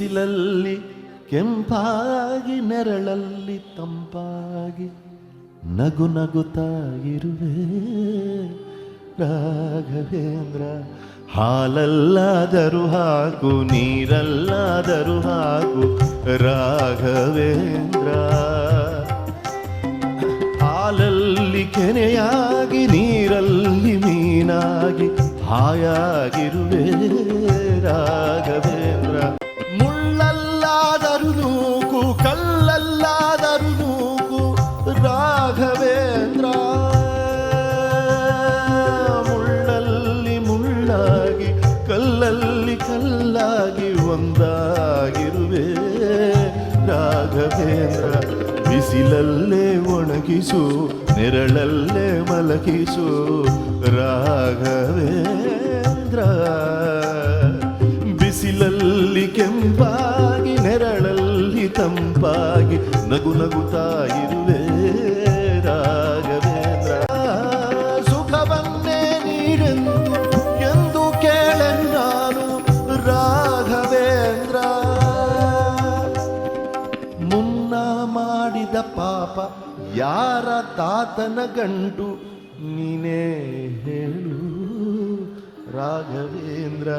ಬಿಸಿಲಲ್ಲಿ ಕೆಂಪಾಗಿ ನೆರಳಲ್ಲಿ ತಂಪಾಗಿ ನಗು ನಗುತ್ತಾ ಇರುವೆ ರಾಘವೇಂದ್ರ. ಹಾಲಲ್ಲಾದರೂ ಹಾಕು ನೀರಲ್ಲಾದರೂ ಹಾಕು ರಾಘವೇಂದ್ರ. ಹಾಲಲ್ಲಿ ಕೆನೆಯಾಗಿ ನೀರಲ್ಲಿ ಮೀನಾಗಿ ಹಾಯಾಗಿರುವೆ ರಾಘವೇಂದ್ರ. ಮುಳ್ಳಲ್ಲಾದರೂ ನೂಕು ಕಲ್ಲಲ್ಲಾದರೂ ನೂಕು ರಾಘವೇಂದ್ರ. ಮುಳ್ಳಲ್ಲಿ ಮುಳ್ಳಾಗಿ ಕಲ್ಲಲ್ಲಿ ಕಲ್ಲಾಗಿ ಒಂದಾಗಿರುವೆ ರಾಘವೇಂದ್ರ. ಬಿಸಿಲಲ್ಲೇ ಒಣಗಿಸು ನೆರಳಲ್ಲೇ ಮಲಗಿಸು ರಾಘವೇಂದ್ರ. ಬಿಸಿಲಲ್ಲಿ ಕೆಂಪಾಗಿ ನೆರಳಲ್ಲಿ ತಂಪಾಗಿ ನಗು ನಗುತ್ತಾ ಇರುವೆ ರಾಘವೇಂದ್ರ. ಸುಖವನ್ನೇ ನೀಡೆಂದು ಎಂದು ಕೇಳನು ನಾನು ರಾಘವೇಂದ್ರ. ಮುನ್ನ ಮಾಡಿದ ಪಾಪ ಯಾರ ತಾತನ ಗಂಟು ನೀನೇ ಹೇಳು ರಾಘವೇಂದ್ರ.